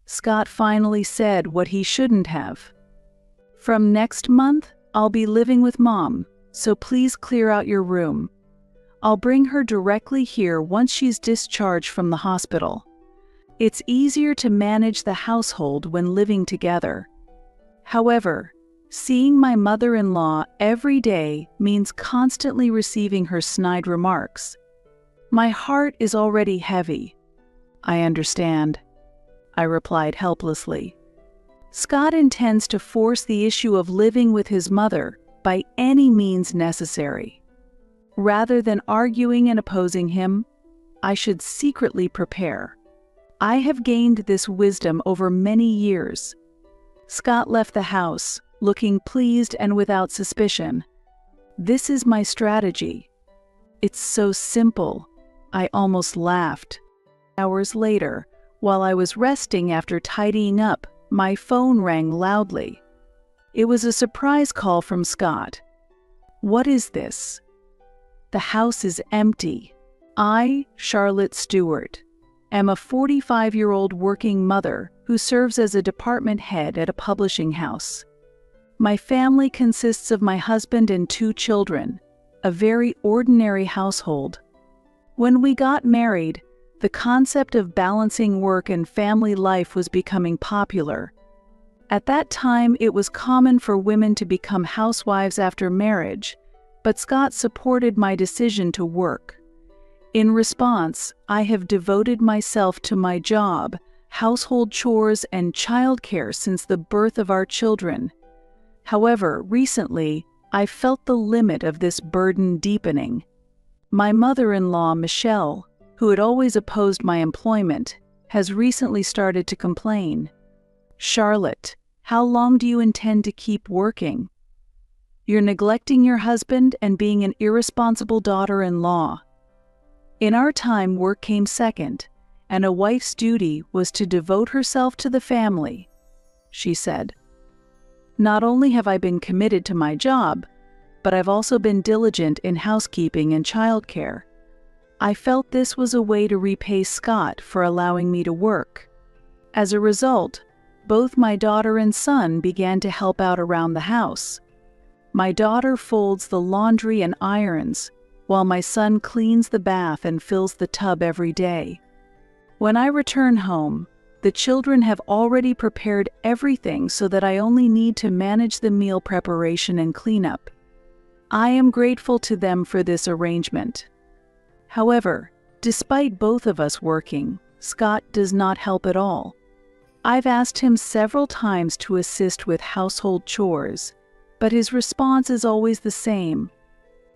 Scott finally said what he shouldn't have. "From next month, I'll be living with Mom, so please clear out your room. I'll bring her directly here once she's discharged from the hospital. It's easier to manage the household when living together." However, seeing my mother-in-law every day means constantly receiving her snide remarks. My heart is already heavy. "I understand," I replied helplessly. Scott intends to force the issue of living with his mother by any means necessary. Rather than arguing and opposing him, I should secretly prepare. I have gained this wisdom over many years. Scott left the house, looking pleased and without suspicion. This is my strategy. It's so simple. I almost laughed. Hours later, while I was resting after tidying up, my phone rang loudly. It was a surprise call from Scott. "What is this?" "The house is empty. I, Charlotte Stewart, am a 45-year-old working mother who serves as a department head at a publishing house. My family consists of my husband and 2 children, a very ordinary household. When we got married, the concept of balancing work and family life was becoming popular. At that time, it was common for women to become housewives after marriage, but Scott supported my decision to work. In response, I have devoted myself to my job, household chores, and childcare since the birth of our children. However, recently, I felt the limit of this burden deepening. My mother-in-law, Michelle, who had always opposed my employment, has recently started to complain. "Charlotte, how long do you intend to keep working? You're neglecting your husband and being an irresponsible daughter-in-law." In our time, work came second, and a wife's duty was to devote herself to the family, she said. "Not only have I been committed to my job, but I've also been diligent in housekeeping and childcare. I felt this was a way to repay Scott for allowing me to work. As a result, both my daughter and son began to help out around the house. My daughter folds the laundry and irons, while my son cleans the bath and fills the tub every day. When I return home, the children have already prepared everything so that I only need to manage the meal preparation and cleanup. I am grateful to them for this arrangement." However, despite both of us working, Scott does not help at all. I've asked him several times to assist with household chores, but his response is always the same.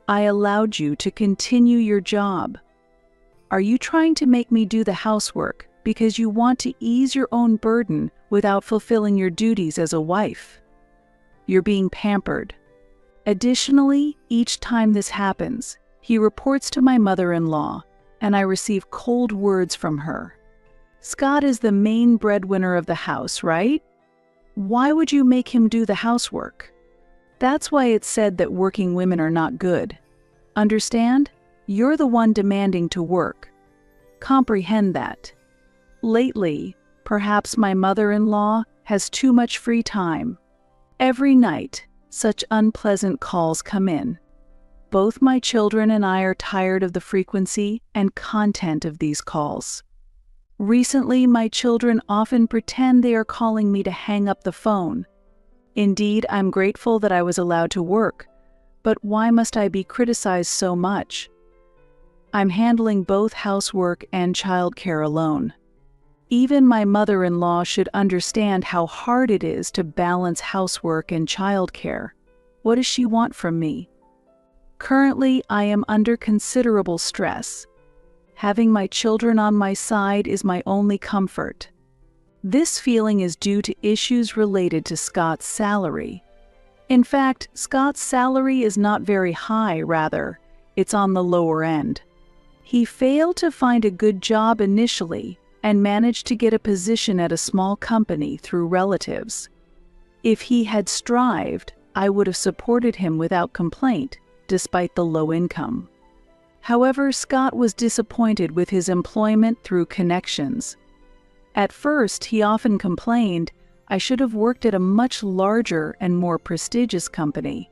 "I allowed you to continue your job. Are you trying to make me do the housework because you want to ease your own burden without fulfilling your duties as a wife? You're being pampered." Additionally, each time this happens, he reports to my mother-in-law, and I receive cold words from her. "Scott is the main breadwinner of the house, right? Why would you make him do the housework? That's why it's said that working women are not good. Understand? You're the one demanding to work. Comprehend that." Lately, perhaps my mother-in-law has too much free time. Every night, such unpleasant calls come in. Both my children and I are tired of the frequency and content of these calls. Recently, my children often pretend they are calling me to hang up the phone. Indeed, I'm grateful that I was allowed to work, but why must I be criticized so much? I'm handling both housework and childcare alone. Even my mother-in-law should understand how hard it is to balance housework and childcare. What does she want from me? Currently, I am under considerable stress. Having my children on my side is my only comfort. This feeling is due to issues related to Scott's salary. In fact, Scott's salary is not very high, rather, it's on the lower end. He failed to find a good job initially and managed to get a position at a small company through relatives. If he had strived, I would have supported him without complaint, despite the low income. However, Scott was disappointed with his employment through connections. At first, he often complained I should have worked at a much larger and more prestigious company.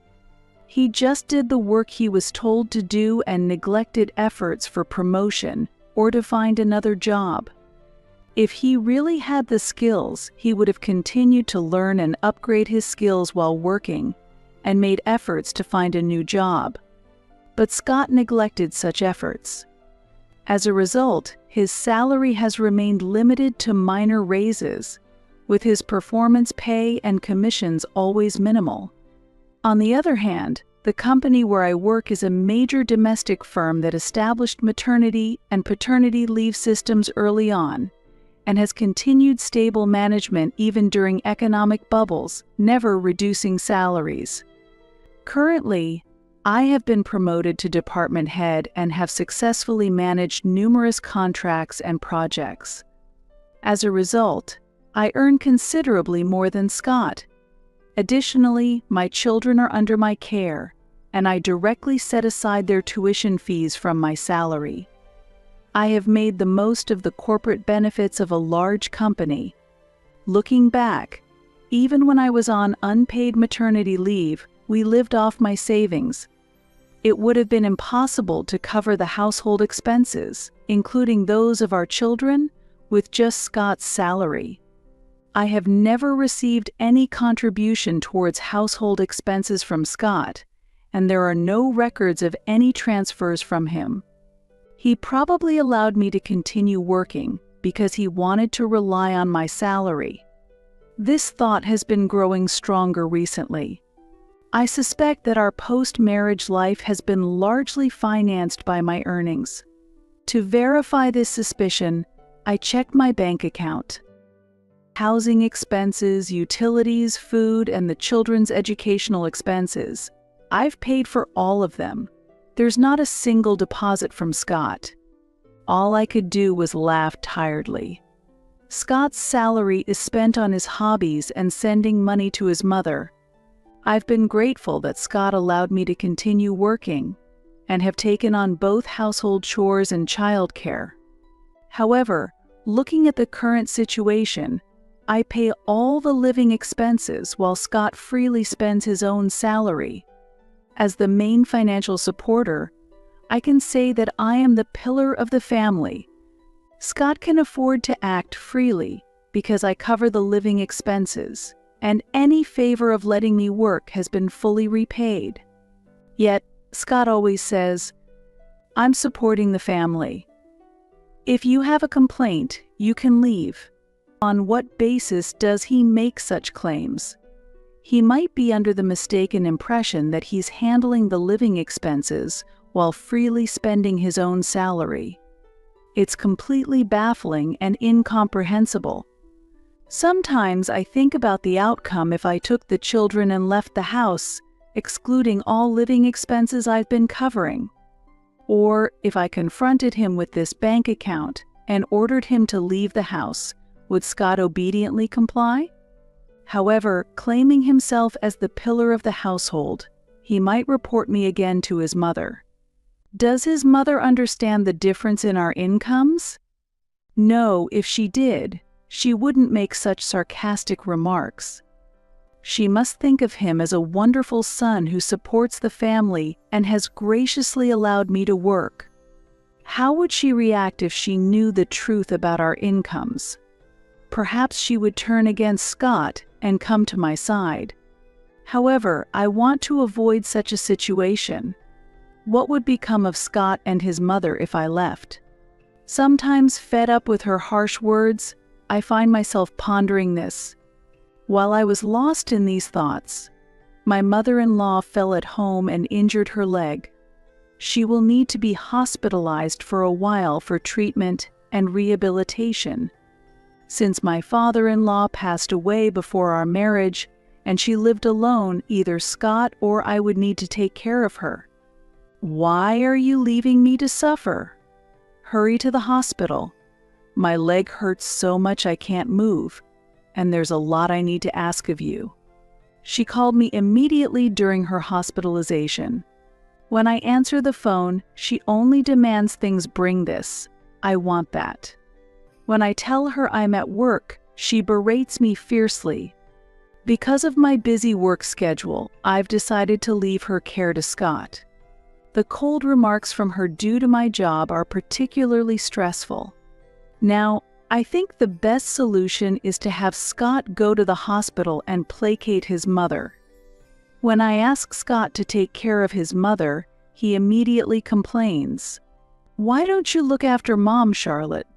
He just did the work he was told to do and neglected efforts for promotion or to find another job. If he really had the skills, he would have continued to learn and upgrade his skills while working and made efforts to find a new job. But Scott neglected such efforts. As a result, his salary has remained limited to minor raises, with his performance pay and commissions always minimal. On the other hand, the company where I work is a major domestic firm that established maternity and paternity leave systems early on, and has continued stable management even during economic bubbles, never reducing salaries. Currently, I have been promoted to department head and have successfully managed numerous contracts and projects. As a result, I earn considerably more than Scott. Additionally, my children are under my care, and I directly set aside their tuition fees from my salary. I have made the most of the corporate benefits of a large company. Looking back, even when I was on unpaid maternity leave, we lived off my savings. It would have been impossible to cover the household expenses, including those of our children, with just Scott's salary. I have never received any contribution towards household expenses from Scott, and there are no records of any transfers from him. He probably allowed me to continue working because he wanted to rely on my salary. This thought has been growing stronger recently. I suspect that our post-marriage life has been largely financed by my earnings. To verify this suspicion, I checked my bank account. Housing expenses, utilities, food, and the children's educational expenses. I've paid for all of them. There's not a single deposit from Scott. All I could do was laugh tiredly. Scott's salary is spent on his hobbies and sending money to his mother. I've been grateful that Scott allowed me to continue working and have taken on both household chores and childcare. However, looking at the current situation, I pay all the living expenses while Scott freely spends his own salary. As the main financial supporter, I can say that I am the pillar of the family. Scott can afford to act freely because I cover the living expenses, and any favor of letting me work has been fully repaid. Yet, Scott always says, "I'm supporting the family. If you have a complaint, you can leave." On what basis does he make such claims? He might be under the mistaken impression that he's handling the living expenses while freely spending his own salary. It's completely baffling and incomprehensible. Sometimes I think about the outcome if I took the children and left the house, excluding all living expenses I've been covering. Or if I confronted him with this bank account and ordered him to leave the house, would Scott obediently comply? However, claiming himself as the pillar of the household, he might report me again to his mother. Does his mother understand the difference in our incomes? No, if she did, she wouldn't make such sarcastic remarks. She must think of him as a wonderful son who supports the family and has graciously allowed me to work. How would she react if she knew the truth about our incomes? Perhaps she would turn against Scott and come to my side. However, I want to avoid such a situation. What would become of Scott and his mother if I left? Sometimes, fed up with her harsh words, I find myself pondering this. While I was lost in these thoughts, my mother-in-law fell at home and injured her leg. She will need to be hospitalized for a while for treatment and rehabilitation. Since my father-in-law passed away before our marriage and she lived alone, either Scott or I would need to take care of her. Why are you leaving me to suffer? Hurry to the hospital. My leg hurts so much I can't move, and there's a lot I need to ask of you. She called me immediately during her hospitalization. When I answer the phone, she only demands things bring this. I want that. When I tell her I'm at work, she berates me fiercely. Because of my busy work schedule, I've decided to leave her care to Scott. The cold remarks from her due to my job are particularly stressful. Now, I think the best solution is to have Scott go to the hospital and placate his mother. When I ask Scott to take care of his mother, he immediately complains. "Why don't you look after Mom, Charlotte?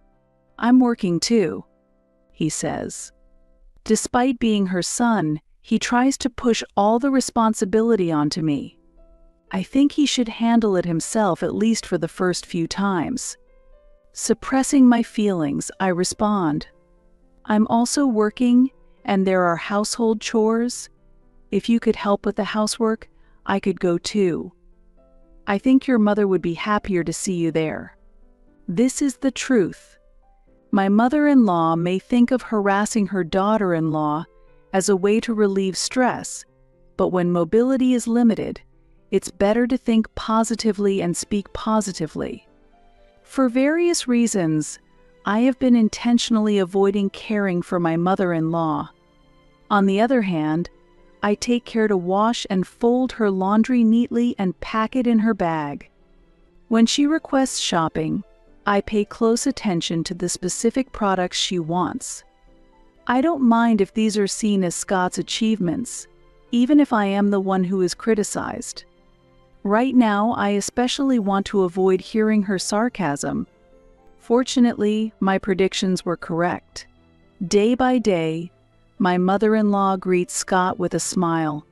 I'm working too," he says. Despite being her son, he tries to push all the responsibility onto me. I think he should handle it himself, at least for the first few times. Suppressing my feelings, I respond, "I'm also working, and there are household chores. If you could help with the housework, I could go too. I think your mother would be happier to see you there." This is the truth. My mother-in-law may think of harassing her daughter-in-law as a way to relieve stress, but when mobility is limited, it's better to think positively and speak positively. For various reasons, I have been intentionally avoiding caring for my mother-in-law. On the other hand, I take care to wash and fold her laundry neatly and pack it in her bag. When she requests shopping, I pay close attention to the specific products she wants. I don't mind if these are seen as Scott's achievements, even if I am the one who is criticized. Right now, I especially want to avoid hearing her sarcasm. Fortunately, my predictions were correct. Day by day, my mother-in-law greets Scott with a smile.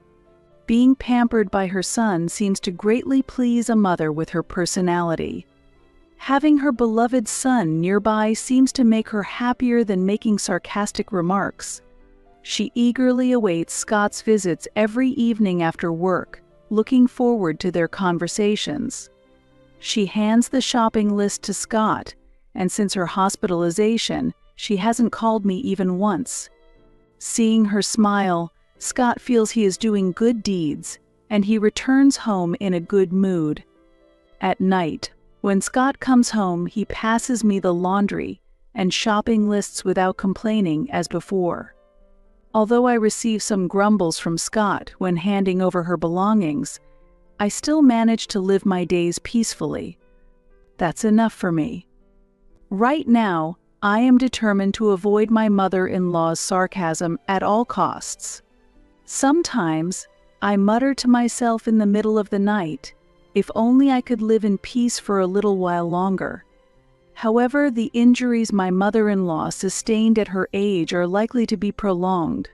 Being pampered by her son seems to greatly please a mother with her personality. Having her beloved son nearby seems to make her happier than making sarcastic remarks. She eagerly awaits Scott's visits every evening after work, looking forward to their conversations. She hands the shopping list to Scott, and since her hospitalization, she hasn't called me even once. Seeing her smile, Scott feels he is doing good deeds, and he returns home in a good mood. At night, when Scott comes home, he passes me the laundry and shopping lists without complaining as before. Although I receive some grumbles from Scott when handing over her belongings, I still manage to live my days peacefully. That's enough for me. Right now, I am determined to avoid my mother-in-law's sarcasm at all costs. Sometimes, I mutter to myself in the middle of the night, if only I could live in peace for a little while longer. However, the injuries my mother-in-law sustained at her age are likely to be prolonged.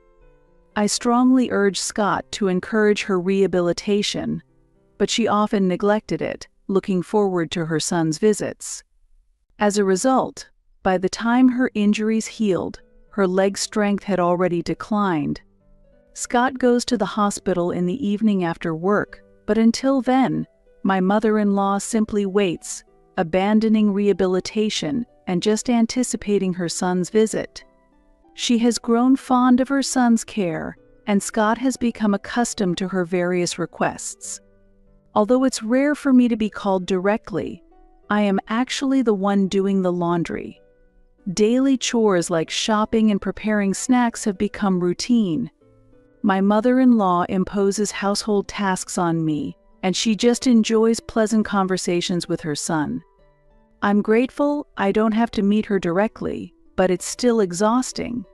I strongly urge Scott to encourage her rehabilitation, but she often neglected it, looking forward to her son's visits. As a result, by the time her injuries healed, her leg strength had already declined. Scott goes to the hospital in the evening after work, but until then, my mother-in-law simply waits, abandoning rehabilitation and just anticipating her son's visit. She has grown fond of her son's care, and Scott has become accustomed to her various requests. Although it's rare for me to be called directly, I am actually the one doing the laundry. Daily chores like shopping and preparing snacks have become routine. My mother-in-law imposes household tasks on me, and she just enjoys pleasant conversations with her son. I'm grateful I don't have to meet her directly, but it's still exhausting.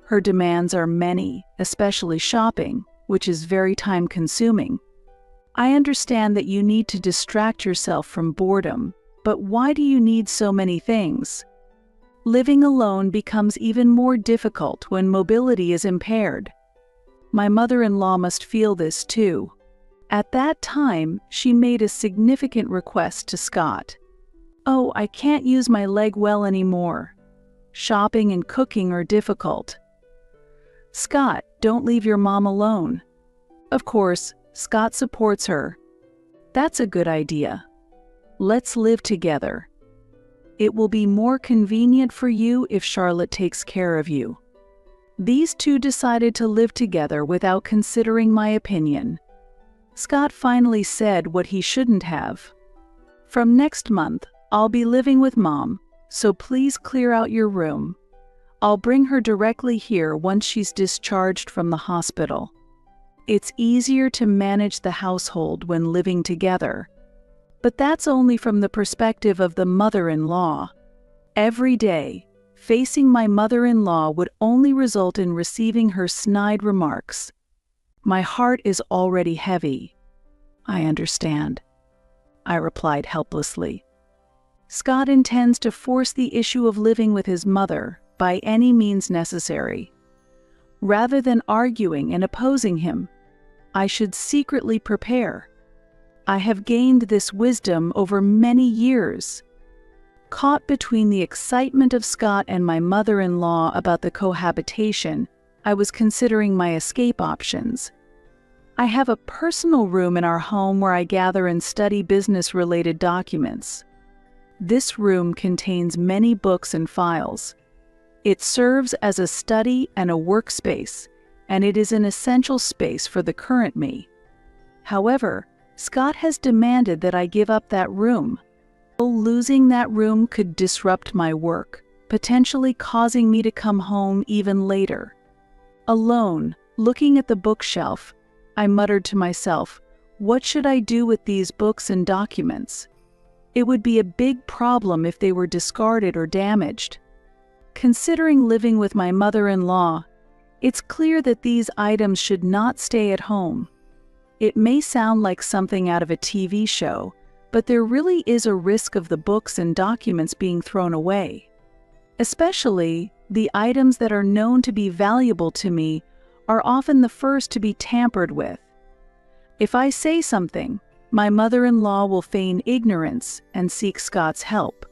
Her demands are many, especially shopping, which is very time-consuming. I understand that you need to distract yourself from boredom, but why do you need so many things? Living alone becomes even more difficult when mobility is impaired. My mother-in-law must feel this too. At that time, she made a significant request to Scott. "Oh, I can't use my leg well anymore. Shopping and cooking are difficult. Scott, don't leave your mom alone." Of course, Scott supports her. "That's a good idea. Let's live together. It will be more convenient for you if Charlotte takes care of you." These two decided to live together without considering my opinion. Scott finally said what he shouldn't have. "From next month, I'll be living with Mom, so please clear out your room. I'll bring her directly here once she's discharged from the hospital. It's easier to manage the household when living together. But that's only from the perspective of the mother-in-law. Every day, facing my mother-in-law would only result in receiving her snide remarks. My heart is already heavy. I understand, I replied helplessly. Scott intends to force the issue of living with his mother by any means necessary. Rather than arguing and opposing him, I should secretly prepare. I have gained this wisdom over many years. Caught between the excitement of Scott and my mother-in-law about the cohabitation, I was considering my escape options. I have a personal room in our home where I gather and study business-related documents. This room contains many books and files. It serves as a study and a workspace, and it is an essential space for the current me. However, Scott has demanded that I give up that room. Losing that room could disrupt my work, potentially causing me to come home even later. Alone, looking at the bookshelf, I muttered to myself, what should I do with these books and documents? It would be a big problem if they were discarded or damaged. Considering living with my mother-in-law, it's clear that these items should not stay at home. It may sound like something out of a TV show, but there really is a risk of the books and documents being thrown away. Especially, the items that are known to be valuable to me are often the first to be tampered with. If I say something, my mother-in-law will feign ignorance and seek Scott's help.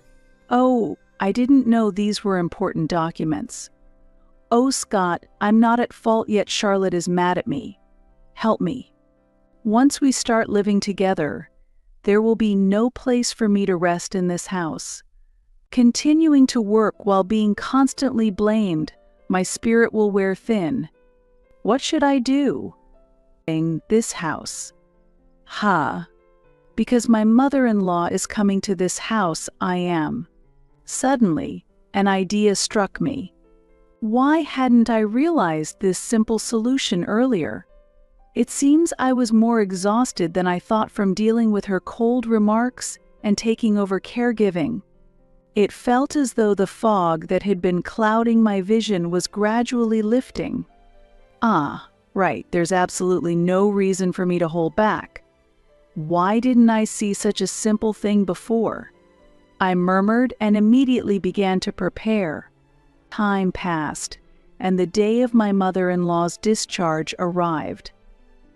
Oh, I didn't know these were important documents. Oh, Scott, I'm not at fault yet Charlotte is mad at me. Help me. Once we start living together, there will be no place for me to rest in this house. Continuing to work while being constantly blamed, my spirit will wear thin. What should I do? In this house. Because my mother-in-law is coming to this house, I am. Suddenly, an idea struck me. Why hadn't I realized this simple solution earlier? It seems I was more exhausted than I thought from dealing with her cold remarks and taking over caregiving. It felt as though the fog that had been clouding my vision was gradually lifting. Right, there's absolutely no reason for me to hold back. Why didn't I see such a simple thing before? I murmured and immediately began to prepare. Time passed, and the day of my mother-in-law's discharge arrived.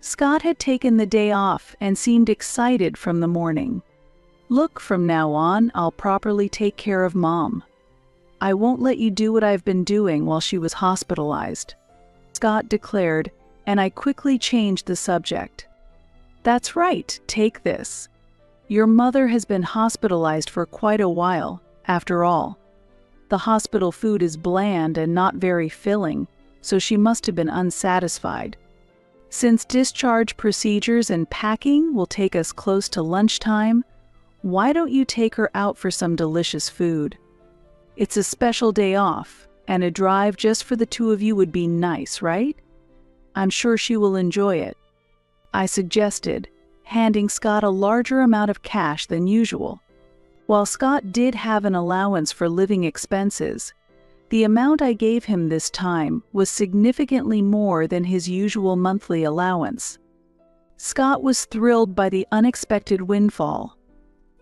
Scott had taken the day off and seemed excited from the morning. Look, from now on, I'll properly take care of Mom. I won't let you do what I've been doing while she was hospitalized, Scott declared, and I quickly changed the subject. That's right, take this. Your mother has been hospitalized for quite a while, after all. The hospital food is bland and not very filling, so she must have been unsatisfied. Since discharge procedures and packing will take us close to lunchtime, why don't you take her out for some delicious food? It's a special day off, and a drive just for the two of you would be nice, right? I'm sure she will enjoy it, I suggested, handing Scott a larger amount of cash than usual. While Scott did have an allowance for living expenses, the amount I gave him this time was significantly more than his usual monthly allowance. Scott was thrilled by the unexpected windfall.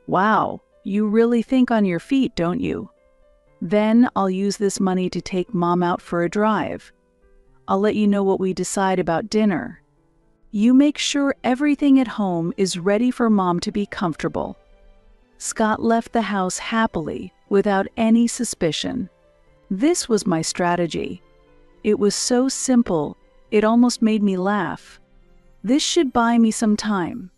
Wow, you really think on your feet, don't you? Then I'll use this money to take Mom out for a drive. I'll let you know what we decide about dinner. You make sure everything at home is ready for Mom to be comfortable. Scott left the house happily, without any suspicion. This was my strategy. It was so simple, it almost made me laugh. This should buy me some time.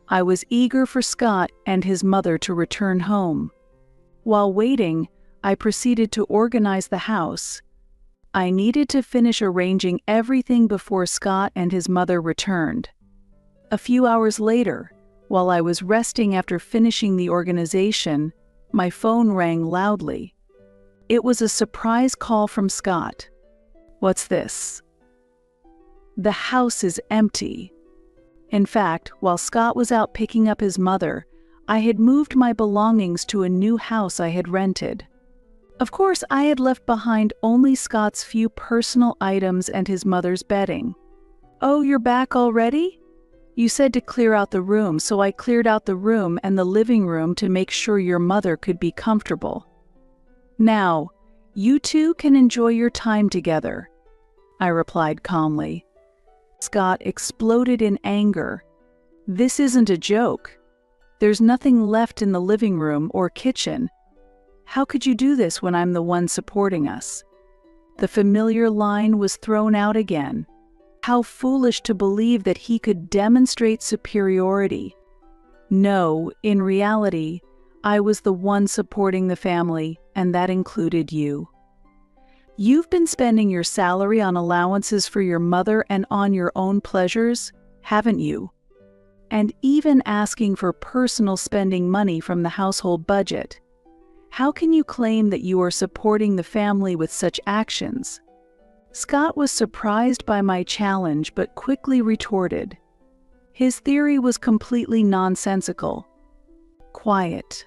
I was eager for Scott and his mother to return home. While waiting, I proceeded to organize the house. I needed to finish arranging everything before Scott and his mother returned. A few hours later, while I was resting after finishing the organization, my phone rang loudly. It was a surprise call from Scott. "What's this?" "The house is empty." In fact, while Scott was out picking up his mother, I had moved my belongings to a new house I had rented. Of course, I had left behind only Scott's few personal items and his mother's bedding. "Oh, you're back already? You said to clear out the room, so I cleared out the room and the living room to make sure your mother could be comfortable. Now, you two can enjoy your time together," I replied calmly. Scott exploded in anger. "This isn't a joke. There's nothing left in the living room or kitchen. How could you do this when I'm the one supporting us?" The familiar line was thrown out again. How foolish to believe that he could demonstrate superiority. No, in reality, I was the one supporting the family, and that included you. You've been spending your salary on allowances for your mother and on your own pleasures, haven't you? And even asking for personal spending money from the household budget. How can you claim that you are supporting the family with such actions? Scott was surprised by my challenge but quickly retorted. His theory was completely nonsensical. "Quiet.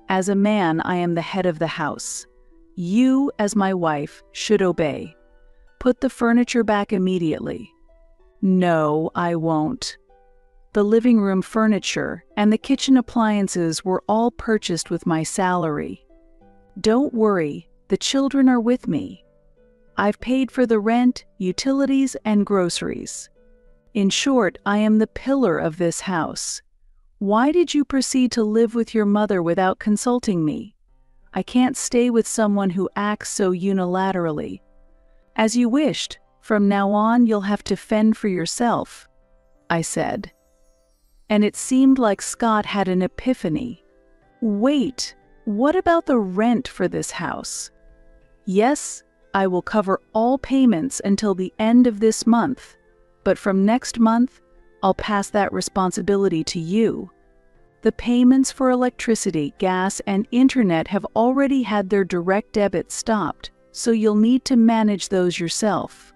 As a man, I am the head of the house. You, as my wife, should obey. Put the furniture back immediately." "No, I won't. The living room furniture and the kitchen appliances were all purchased with my salary. Don't worry, the children are with me. I've paid for the rent, utilities, and groceries. In short, I am the pillar of this house. Why did you proceed to live with your mother without consulting me? I can't stay with someone who acts so unilaterally. As you wished, from now on you'll have to fend for yourself," I said. And it seemed like Scott had an epiphany. "Wait, what about the rent for this house?" "Yes, I will cover all payments until the end of this month, but from next month, I'll pass that responsibility to you. The payments for electricity, gas, and internet have already had their direct debit stopped, so you'll need to manage those yourself,"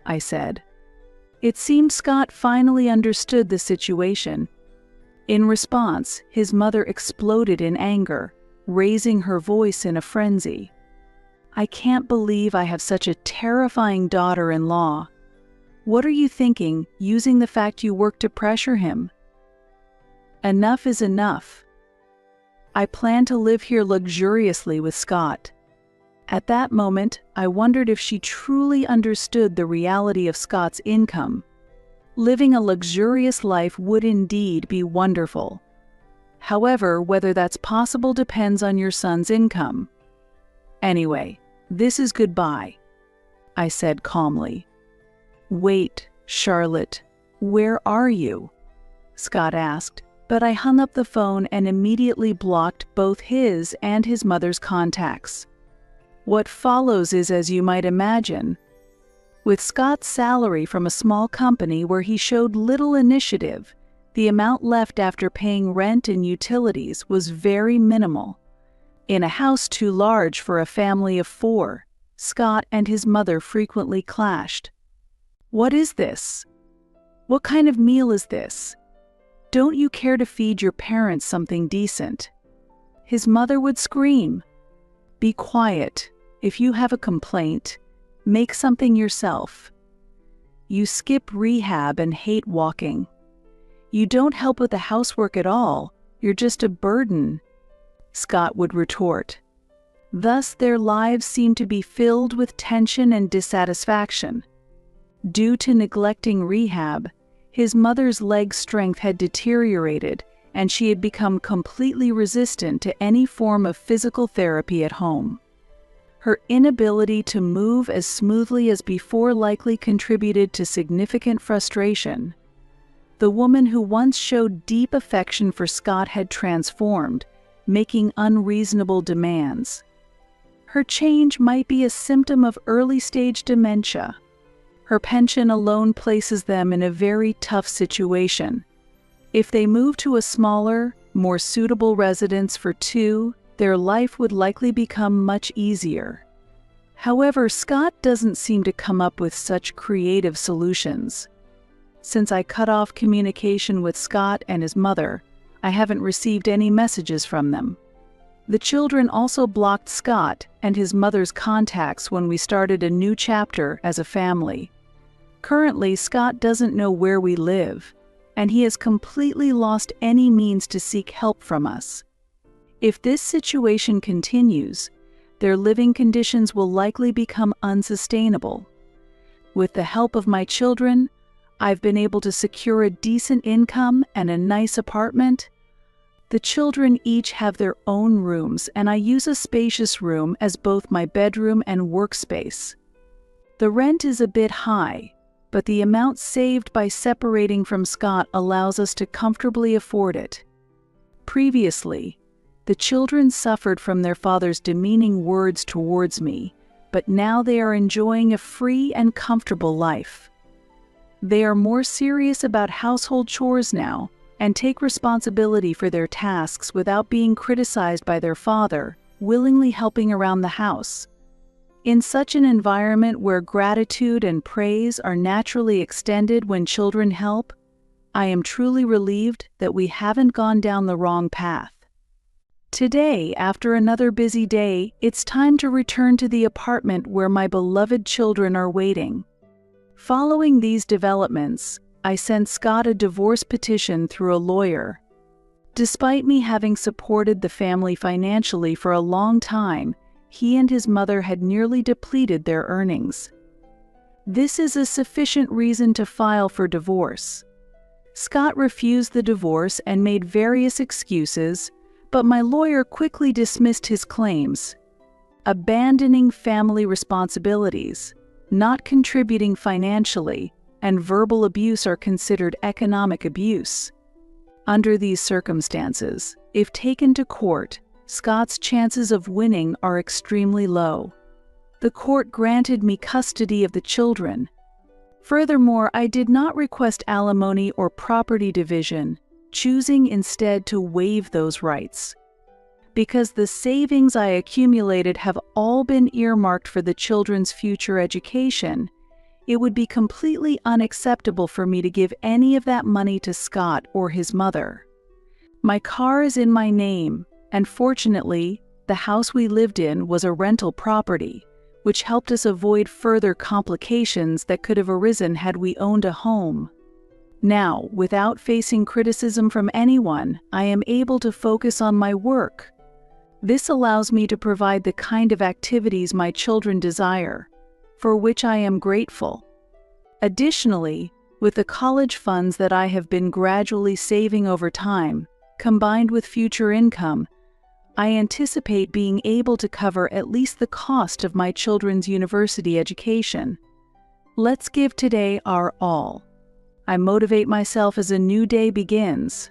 I said. It seemed Scott finally understood the situation. In response, his mother exploded in anger, raising her voice in a frenzy. "I can't believe I have such a terrifying daughter-in-law. What are you thinking, using the fact you work to pressure him? Enough is enough. I plan to live here luxuriously with Scott." At that moment, I wondered if she truly understood the reality of Scott's income. Living a luxurious life would indeed be wonderful. However, whether that's possible depends on your son's income. "Anyway, this is goodbye," I said calmly. "Wait, Charlotte, where are you?" Scott asked, but I hung up the phone and immediately blocked both his and his mother's contacts. What follows is as you might imagine. With Scott's salary from a small company where he showed little initiative, the amount left after paying rent and utilities was very minimal. In a house too large for a family of 4, Scott and his mother frequently clashed. "What is this? What kind of meal is this? Don't you care to feed your parents something decent?" His mother would scream. "Be quiet. If you have a complaint, make something yourself. You skip rehab and hate walking. You don't help with the housework at all. You're just a burden," Scott would retort. Thus, their lives seemed to be filled with tension and dissatisfaction. Due to neglecting rehab, his mother's leg strength had deteriorated, and she had become completely resistant to any form of physical therapy at home. Her inability to move as smoothly as before likely contributed to significant frustration. The woman who once showed deep affection for Scott had transformed, making unreasonable demands. Her change might be a symptom of early-stage dementia. Her pension alone places them in a very tough situation. If they move to a smaller, more suitable residence for 2, their life would likely become much easier. However, Scott doesn't seem to come up with such creative solutions. Since I cut off communication with Scott and his mother, I haven't received any messages from them. The children also blocked Scott and his mother's contacts when we started a new chapter as a family. Currently, Scott doesn't know where we live, and he has completely lost any means to seek help from us. If this situation continues, their living conditions will likely become unsustainable. With the help of my children, I've been able to secure a decent income and a nice apartment. The children each have their own rooms, and I use a spacious room as both my bedroom and workspace. The rent is a bit high, but the amount saved by separating from Scott allows us to comfortably afford it. Previously, the children suffered from their father's demeaning words towards me, but now they are enjoying a free and comfortable life. They are more serious about household chores now, and take responsibility for their tasks without being criticized by their father, willingly helping around the house. In such an environment where gratitude and praise are naturally extended when children help, I am truly relieved that we haven't gone down the wrong path. Today, after another busy day, it's time to return to the apartment where my beloved children are waiting. Following these developments, I sent Scott a divorce petition through a lawyer. Despite me having supported the family financially for a long time, he and his mother had nearly depleted their earnings. This is a sufficient reason to file for divorce. Scott refused the divorce and made various excuses, but my lawyer quickly dismissed his claims. Abandoning family responsibilities, not contributing financially, and verbal abuse are considered economic abuse. Under these circumstances, if taken to court, Scott's chances of winning are extremely low. The court granted me custody of the children. Furthermore, I did not request alimony or property division, choosing instead to waive those rights. Because the savings I accumulated have all been earmarked for the children's future education, it would be completely unacceptable for me to give any of that money to Scott or his mother. My car is in my name, and fortunately, the house we lived in was a rental property, which helped us avoid further complications that could have arisen had we owned a home. Now, without facing criticism from anyone, I am able to focus on my work. This allows me to provide the kind of activities my children desire, for which I am grateful. Additionally, with the college funds that I have been gradually saving over time, combined with future income, I anticipate being able to cover at least the cost of my children's university education. Let's give today our all. I motivate myself as a new day begins.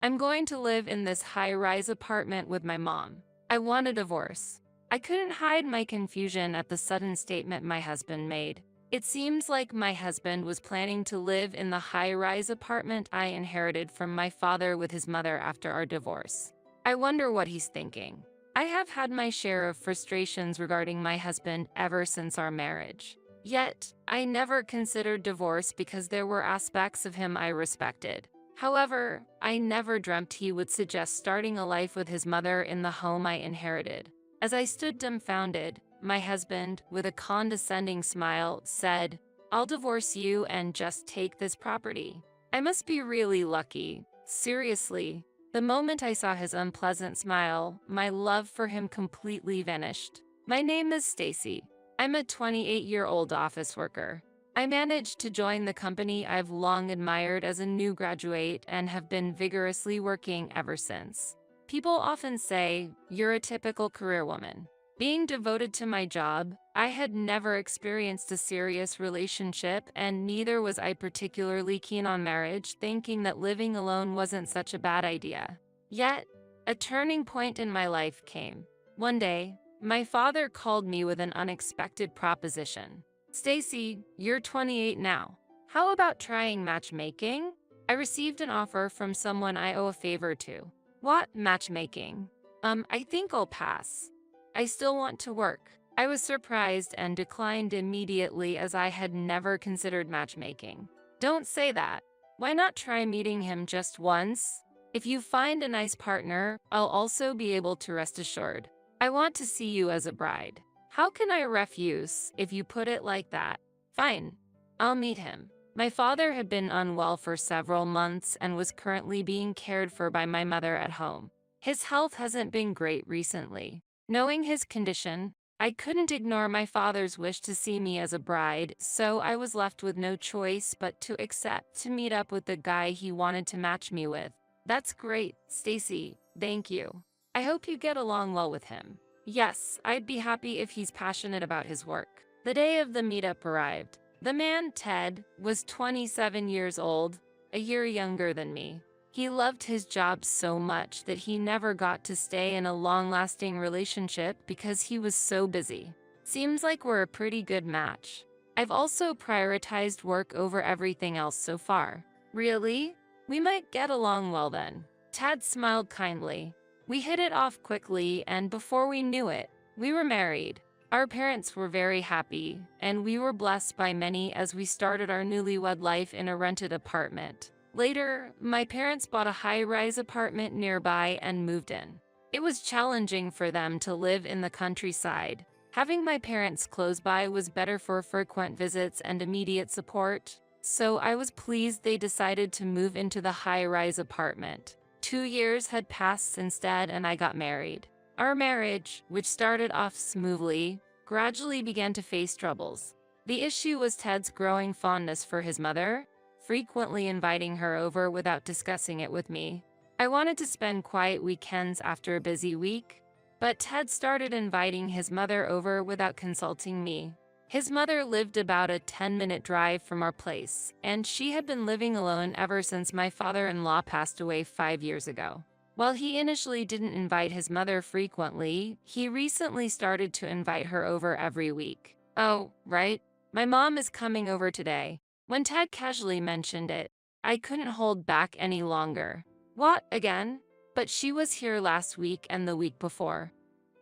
I'm going to live in this high-rise apartment with my mom. I want a divorce. I couldn't hide my confusion at the sudden statement my husband made. It seems like my husband was planning to live in the high-rise apartment I inherited from my father with his mother after our divorce. I wonder what he's thinking. I have had my share of frustrations regarding my husband ever since our marriage. Yet, I never considered divorce because there were aspects of him I respected. However, I never dreamt he would suggest starting a life with his mother in the home I inherited. As I stood dumbfounded, my husband, with a condescending smile, said, "I'll divorce you and just take this property." I must be really lucky. Seriously. The moment I saw his unpleasant smile, my love for him completely vanished. My name is Stacy. I'm a 28-year-old office worker. I managed to join the company I've long admired as a new graduate and have been vigorously working ever since. People often say, "You're a typical career woman." Being devoted to my job, I had never experienced a serious relationship, and neither was I particularly keen on marriage, thinking that living alone wasn't such a bad idea. Yet, a turning point in my life came. One day, my father called me with an unexpected proposition. "Stacy, you're 28 now. How about trying matchmaking?" I received an offer from someone I owe a favor to. What? Matchmaking. I think I'll pass. I still want to work. I was surprised and declined immediately as I had never considered matchmaking. Don't say that. Why not try meeting him just once? If you find a nice partner, I'll also be able to rest assured. I want to see you as a bride. How can I refuse if you put it like that? Fine. I'll meet him. My father had been unwell for several months and was currently being cared for by my mother at home. His health hasn't been great recently. Knowing his condition, I couldn't ignore my father's wish to see me as a bride, so I was left with no choice but to accept to meet up with the guy he wanted to match me with. That's great, Stacy. Thank you. I hope you get along well with him. Yes, I'd be happy if he's passionate about his work. The day of the meetup arrived. The man, Ted, was 27 years old, a year younger than me. He loved his job so much that he never got to stay in a long-lasting relationship because he was so busy. Seems like we're a pretty good match. I've also prioritized work over everything else so far. Really? We might get along well then. Ted smiled kindly. We hit it off quickly, and before we knew it, we were married. Our parents were very happy, and we were blessed by many as we started our newlywed life in a rented apartment. Later, my parents bought a high-rise apartment nearby and moved in. It was challenging for them to live in the countryside. Having my parents close by was better for frequent visits and immediate support, so I was pleased they decided to move into the high-rise apartment. 2 years had passed since Dad and I got married. Our marriage, which started off smoothly, gradually began to face troubles. The issue was Ted's growing fondness for his mother, frequently inviting her over without discussing it with me. I wanted to spend quiet weekends after a busy week, but Ted started inviting his mother over without consulting me. His mother lived about a 10-minute drive from our place, and she had been living alone ever since my father-in-law passed away 5 years ago. While he initially didn't invite his mother frequently, he recently started to invite her over every week. Oh, right. My mom is coming over today. When Ted casually mentioned it, I couldn't hold back any longer. What, again? But she was here last week and the week before.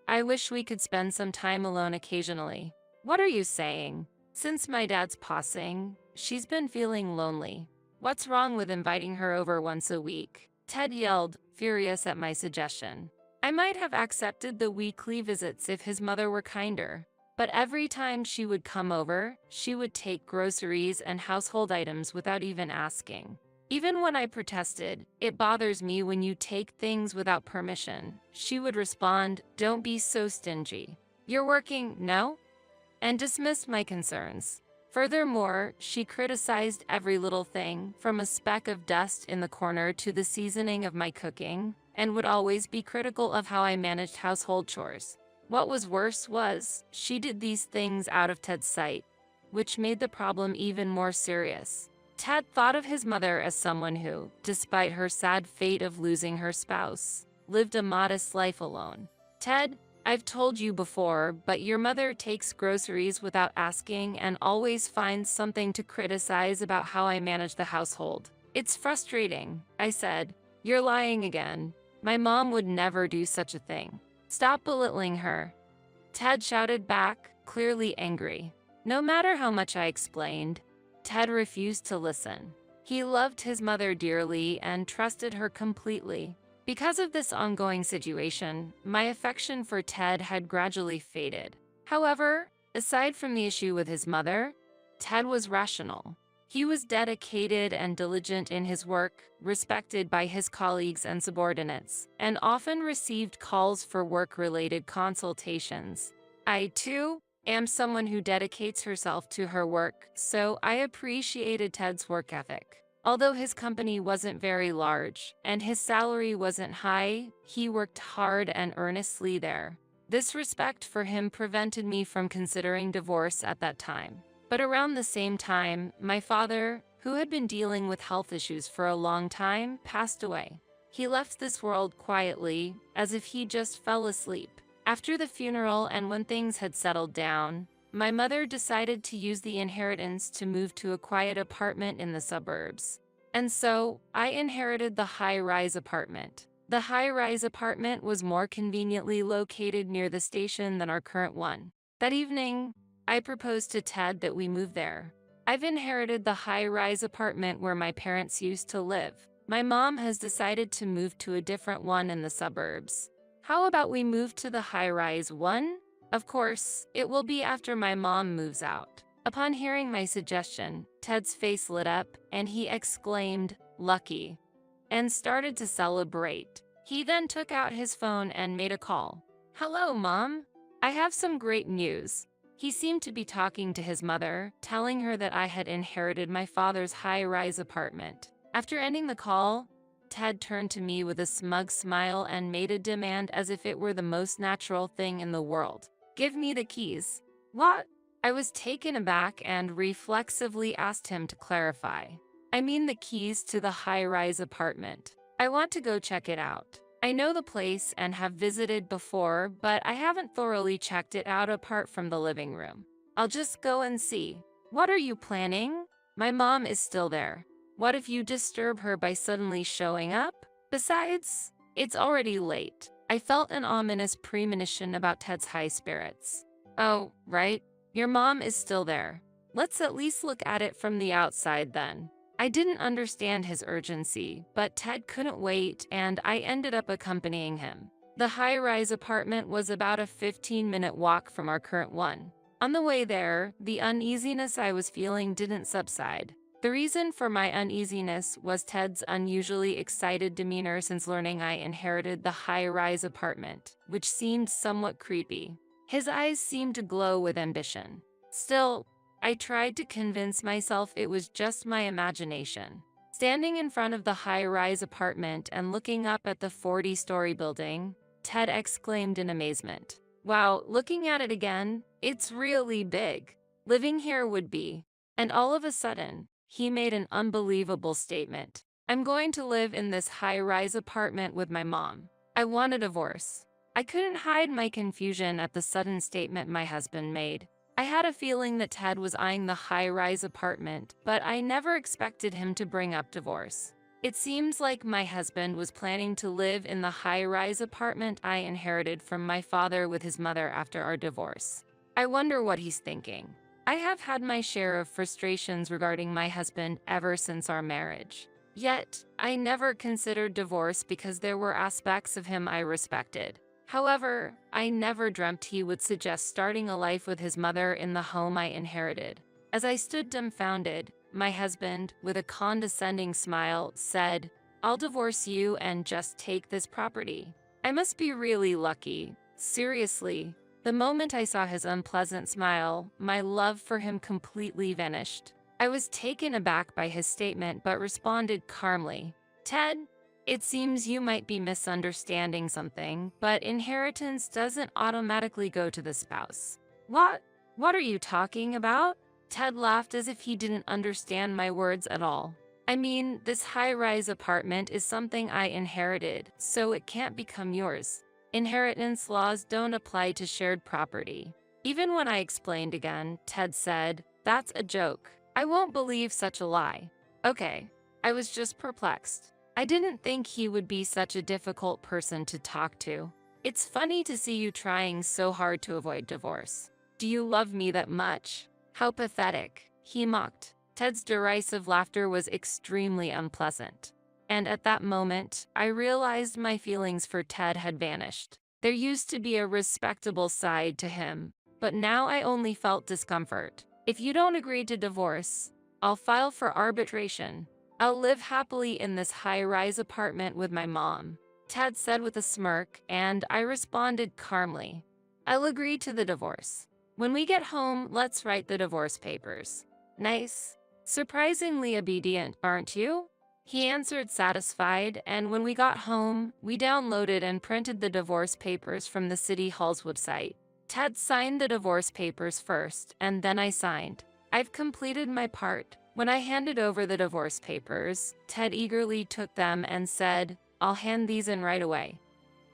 I wish we could spend some time alone occasionally. What are you saying? Since my dad's passing, she's been feeling lonely. What's wrong with inviting her over once a week? Ted yelled, furious at my suggestion. I might have accepted the weekly visits if his mother were kinder. But every time she would come over, she would take groceries and household items without even asking. Even when I protested, "It bothers me when you take things without permission," she would respond, "Don't be so stingy. You're working, no?" and dismissed my concerns. Furthermore, she criticized every little thing, from a speck of dust in the corner to the seasoning of my cooking, and would always be critical of how I managed household chores. What was worse was, she did these things out of Ted's sight, which made the problem even more serious. Ted thought of his mother as someone who, despite her sad fate of losing her spouse, lived a modest life alone. Ted, I've told you before, but your mother takes groceries without asking and always finds something to criticize about how I manage the household. It's frustrating, I said. You're lying again. My mom would never do such a thing. Stop belittling her. Ted shouted back, clearly angry. No matter how much I explained, Ted refused to listen. He loved his mother dearly and trusted her completely. Because of this ongoing situation, my affection for Ted had gradually faded. However, aside from the issue with his mother, Ted was rational. He was dedicated and diligent in his work, respected by his colleagues and subordinates, and often received calls for work-related consultations. I, too, am someone who dedicates herself to her work, so I appreciated Ted's work ethic. Although his company wasn't very large, and his salary wasn't high, he worked hard and earnestly there. This respect for him prevented me from considering divorce at that time. But around the same time, my father, who had been dealing with health issues for a long time, passed away. He left this world quietly, as if he just fell asleep. After the funeral and when things had settled down, my mother decided to use the inheritance to move to a quiet apartment in the suburbs. And so, I inherited the high-rise apartment. The high-rise apartment was more conveniently located near the station than our current one. That evening, I proposed to Ted that we move there. I've inherited the high-rise apartment where my parents used to live. My mom has decided to move to a different one in the suburbs. How about we move to the high-rise one? Of course, it will be after my mom moves out. Upon hearing my suggestion, Ted's face lit up and he exclaimed, "Lucky," and started to celebrate. He then took out his phone and made a call. "Hello, Mom. I have some great news." He seemed to be talking to his mother, telling her that I had inherited my father's high-rise apartment. After ending the call, Ted turned to me with a smug smile and made a demand as if it were the most natural thing in the world. "Give me the keys." "What?" I was taken aback and reflexively asked him to clarify. "I mean the keys to the high-rise apartment. I want to go check it out. I know the place and have visited before, but I haven't thoroughly checked it out apart from the living room. I'll just go and see." "What are you planning?" "My mom is still there. What if you disturb her by suddenly showing up? Besides, it's already late." I felt an ominous premonition about Ted's high spirits. "Oh, right. Your mom is still there. Let's at least look at it from the outside then." I didn't understand his urgency, but Ted couldn't wait and I ended up accompanying him. The high-rise apartment was about a 15-minute walk from our current one. On the way there, the uneasiness I was feeling didn't subside. The reason for my uneasiness was Ted's unusually excited demeanor since learning I inherited the high-rise apartment, which seemed somewhat creepy. His eyes seemed to glow with ambition. Still, I tried to convince myself it was just my imagination. Standing in front of the high-rise apartment and looking up at the 40-story building, Ted exclaimed in amazement. "Wow, looking at it again, it's really big. Living here would be." And all of a sudden, he made an unbelievable statement. "I'm going to live in this high-rise apartment with my mom. I want a divorce." I couldn't hide my confusion at the sudden statement my husband made. I had a feeling that Ted was eyeing the high-rise apartment, but I never expected him to bring up divorce. It seems like my husband was planning to live in the high-rise apartment I inherited from my father with his mother after our divorce. I wonder what he's thinking. I have had my share of frustrations regarding my husband ever since our marriage. Yet, I never considered divorce because there were aspects of him I respected. However, I never dreamt he would suggest starting a life with his mother in the home I inherited. As I stood dumbfounded, my husband, with a condescending smile, said, "I'll divorce you and just take this property." I must be really lucky. Seriously. The moment I saw his unpleasant smile, my love for him completely vanished. I was taken aback by his statement but responded calmly, "Ted, it seems you might be misunderstanding something, but inheritance doesn't automatically go to the spouse." "What? What are you talking about?" Ted laughed as if he didn't understand my words at all. "I mean, this high-rise apartment is something I inherited, so it can't become yours. Inheritance laws don't apply to shared property." Even when I explained again, Ted said, "That's a joke. I won't believe such a lie." Okay, I was just perplexed. I didn't think he would be such a difficult person to talk to. "It's funny to see you trying so hard to avoid divorce. Do you love me that much?" "How pathetic," he mocked. Ted's derisive laughter was extremely unpleasant. And at that moment, I realized my feelings for Ted had vanished. There used to be a respectable side to him, but now I only felt discomfort. "If you don't agree to divorce, I'll file for arbitration. I'll live happily in this high-rise apartment with my mom," Ted said with a smirk, and I responded calmly, "I'll agree to the divorce. When we get home, let's write the divorce papers." "Nice. Surprisingly obedient, aren't you?" He answered satisfied, and when we got home, we downloaded and printed the divorce papers from the City Hall's website. Ted signed the divorce papers first, and then I signed. I've completed my part. When I handed over the divorce papers, Ted eagerly took them and said, "I'll hand these in right away,"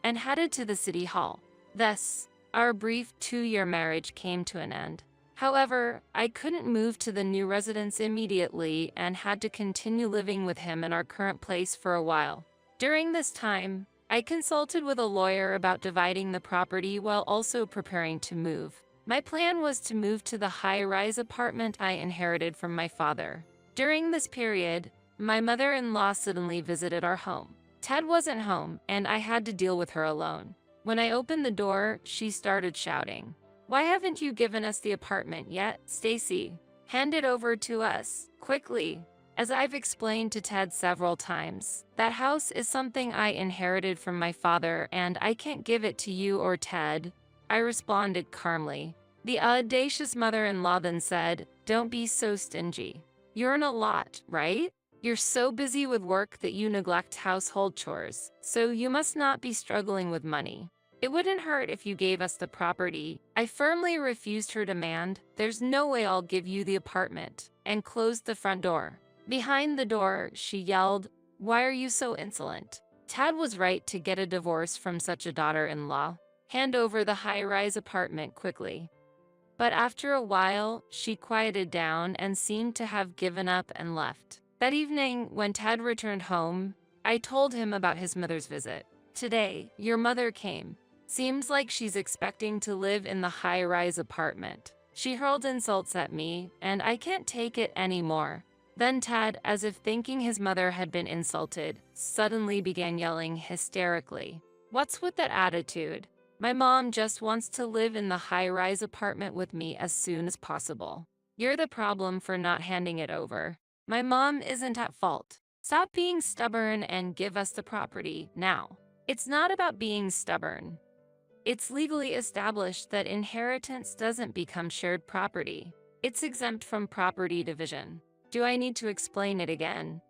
and headed to the City Hall. Thus, our brief 2-year marriage came to an end. However, I couldn't move to the new residence immediately and had to continue living with him in our current place for a while. During this time, I consulted with a lawyer about dividing the property while also preparing to move. My plan was to move to the high-rise apartment I inherited from my father. During this period, my mother-in-law suddenly visited our home. Ted wasn't home, and I had to deal with her alone. When I opened the door, she started shouting, "Why haven't you given us the apartment yet, Stacy? Hand it over to us, quickly." As I've explained to Ted several times, that house is something I inherited from my father and I can't give it to you or Ted, I responded calmly. The audacious mother-in-law then said, "Don't be so stingy. You earn a lot, right? You're so busy with work that you neglect household chores, so you must not be struggling with money. It wouldn't hurt if you gave us the property." I firmly refused her demand. "There's no way I'll give you the apartment," and closed the front door. Behind the door, she yelled, "Why are you so insolent? Tad was right to get a divorce from such a daughter-in-law. Hand over the high-rise apartment quickly." But after a while, she quieted down and seemed to have given up and left. That evening, when Ted returned home, I told him about his mother's visit. "Today, your mother came. Seems like she's expecting to live in the high-rise apartment. She hurled insults at me, and I can't take it anymore." Then Ted, as if thinking his mother had been insulted, suddenly began yelling hysterically, "What's with that attitude? My mom just wants to live in the high-rise apartment with me as soon as possible. You're the problem for not handing it over. My mom isn't at fault. Stop being stubborn and give us the property now." It's not about being stubborn. It's legally established that inheritance doesn't become shared property. It's exempt from property division. Do I need to explain it again?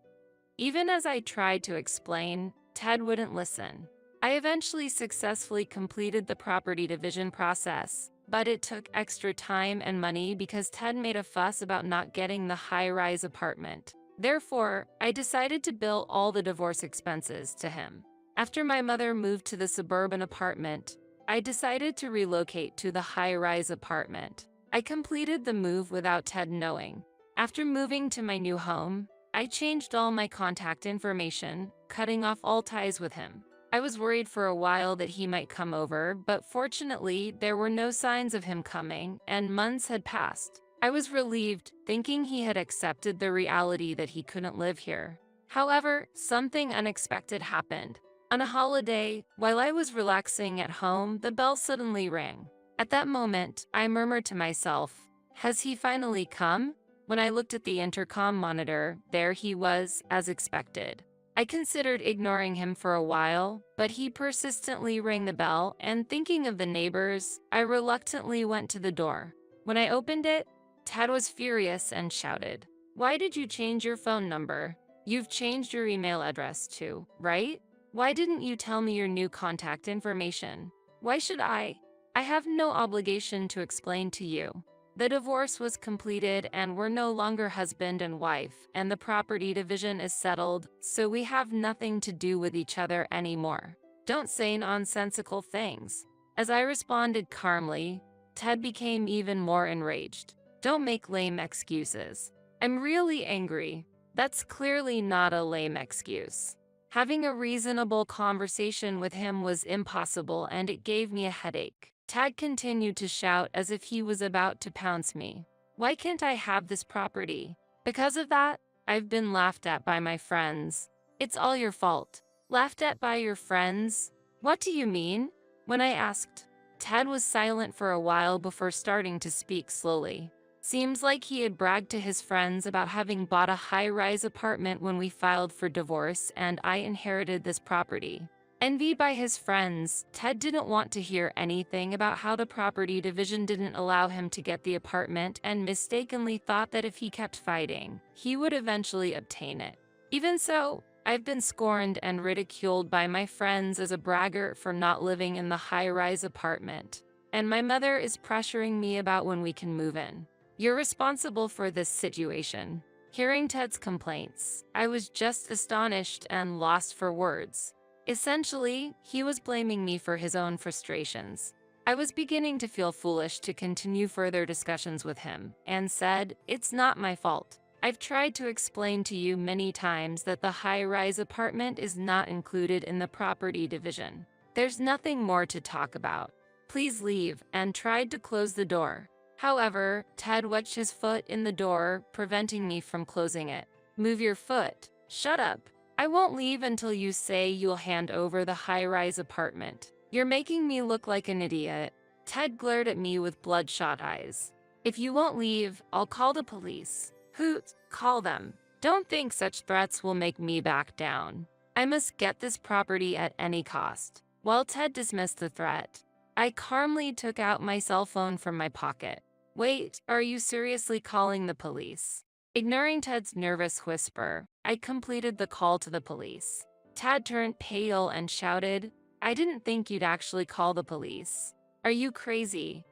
Even as I tried to explain, Ted wouldn't listen. I eventually successfully completed the property division process, but it took extra time and money because Ted made a fuss about not getting the high-rise apartment. Therefore, I decided to bill all the divorce expenses to him. After my mother moved to the suburban apartment, I decided to relocate to the high-rise apartment. I completed the move without Ted knowing. After moving to my new home, I changed all my contact information, cutting off all ties with him. I was worried for a while that he might come over, but fortunately, there were no signs of him coming, and months had passed. I was relieved, thinking he had accepted the reality that he couldn't live here. However, something unexpected happened. On a holiday, while I was relaxing at home, the bell suddenly rang. At that moment, I murmured to myself, "Has he finally come?" When I looked at the intercom monitor, there he was, as expected. I considered ignoring him for a while, but he persistently rang the bell, and thinking of the neighbors, I reluctantly went to the door. When I opened it, Ted was furious and shouted, "Why did you change your phone number? You've changed your email address too, right? Why didn't you tell me your new contact information? Why should I? I have no obligation to explain to you. The divorce was completed and we're no longer husband and wife, and the property division is settled, so we have nothing to do with each other anymore. Don't say nonsensical things." As I responded calmly, Ted became even more enraged. "Don't make lame excuses. I'm really angry. That's clearly not a lame excuse." Having a reasonable conversation with him was impossible, and it gave me a headache. Ted continued to shout as if he was about to pounce me. "Why can't I have this property? Because of that, I've been laughed at by my friends. It's all your fault." "Laughed at by your friends? What do you mean?" When I asked, Ted was silent for a while before starting to speak slowly. Seems like he had bragged to his friends about having bought a high-rise apartment when we filed for divorce and I inherited this property. Envied by his friends, Ted didn't want to hear anything about how the property division didn't allow him to get the apartment and mistakenly thought that if he kept fighting, he would eventually obtain it. Even so, I've been scorned and ridiculed by my friends as a braggart for not living in the high-rise apartment, and my mother is pressuring me about when we can move in. "You're responsible for this situation." Hearing Ted's complaints, I was just astonished and lost for words. Essentially, he was blaming me for his own frustrations. I was beginning to feel foolish to continue further discussions with him, and said, "It's not my fault. I've tried to explain to you many times that the high-rise apartment is not included in the property division. There's nothing more to talk about. Please leave," and tried to close the door. However, Ted wedged his foot in the door, preventing me from closing it. "Move your foot." "Shut up. I won't leave until you say you'll hand over the high-rise apartment. You're making me look like an idiot." Ted glared at me with bloodshot eyes. "If you won't leave, I'll call the police." "Hoot, call them. Don't think such threats will make me back down. I must get this property at any cost." While Ted dismissed the threat, I calmly took out my cell phone from my pocket. "Wait, are you seriously calling the police?" Ignoring Ted's nervous whisper, I completed the call to the police. Ted turned pale and shouted, "I didn't think you'd actually call the police. Are you crazy?"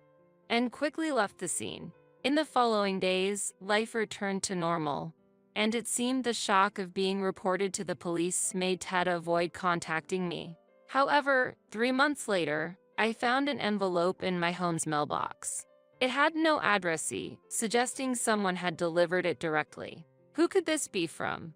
and quickly left the scene. In the following days, life returned to normal, and it seemed the shock of being reported to the police made Ted avoid contacting me. However, 3 months later, I found an envelope in my home's mailbox. It had no addressee, suggesting someone had delivered it directly. Who could this be from?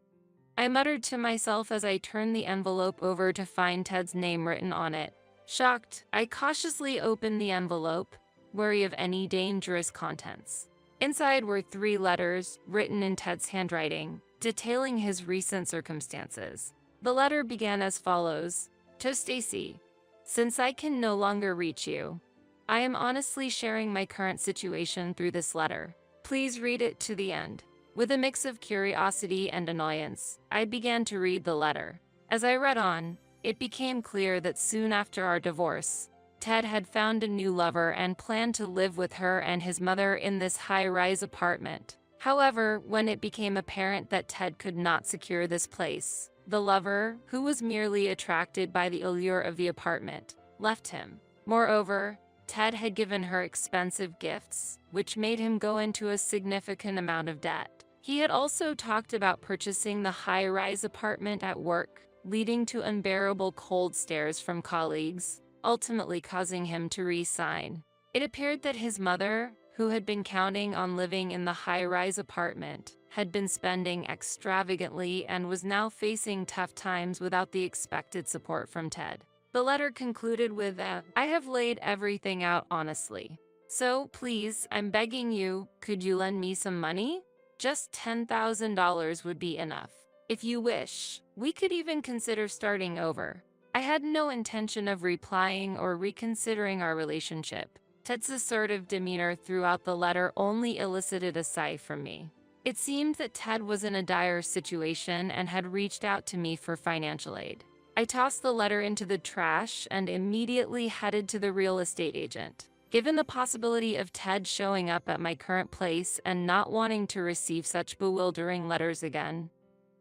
I muttered to myself as I turned the envelope over to find Ted's name written on it. Shocked, I cautiously opened the envelope, wary of any dangerous contents. Inside were 3 letters, written in Ted's handwriting, detailing his recent circumstances. The letter began as follows: "To Stacy, since I can no longer reach you, I am honestly sharing my current situation through this letter. Please read it to the end." With a mix of curiosity and annoyance, I began to read the letter. As I read on, it became clear that soon after our divorce, Ted had found a new lover and planned to live with her and his mother in this high-rise apartment. However, when it became apparent that Ted could not secure this place, the lover, who was merely attracted by the allure of the apartment, left him. Moreover, Ted had given her expensive gifts, which made him go into a significant amount of debt. He had also talked about purchasing the high-rise apartment at work, leading to unbearable cold stares from colleagues, ultimately causing him to resign. It appeared that his mother, who had been counting on living in the high-rise apartment, had been spending extravagantly and was now facing tough times without the expected support from Ted. The letter concluded with "I have laid everything out honestly. So, please, I'm begging you, could you lend me some money? Just $10,000 would be enough. If you wish, we could even consider starting over." I had no intention of replying or reconsidering our relationship. Ted's assertive demeanor throughout the letter only elicited a sigh from me. It seemed that Ted was in a dire situation and had reached out to me for financial aid. I tossed the letter into the trash and immediately headed to the real estate agent. Given the possibility of Ted showing up at my current place and not wanting to receive such bewildering letters again,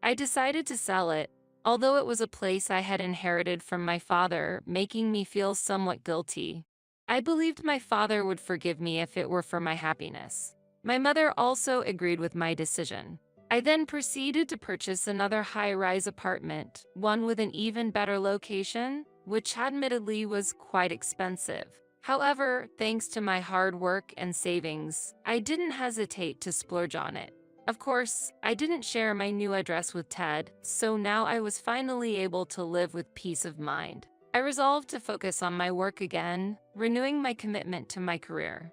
I decided to sell it, although it was a place I had inherited from my father, making me feel somewhat guilty. I believed my father would forgive me if it were for my happiness. My mother also agreed with my decision. I then proceeded to purchase another high-rise apartment, one with an even better location, which admittedly was quite expensive. However, thanks to my hard work and savings, I didn't hesitate to splurge on it. Of course, I didn't share my new address with Ted, so now I was finally able to live with peace of mind. I resolved to focus on my work again, renewing my commitment to my career.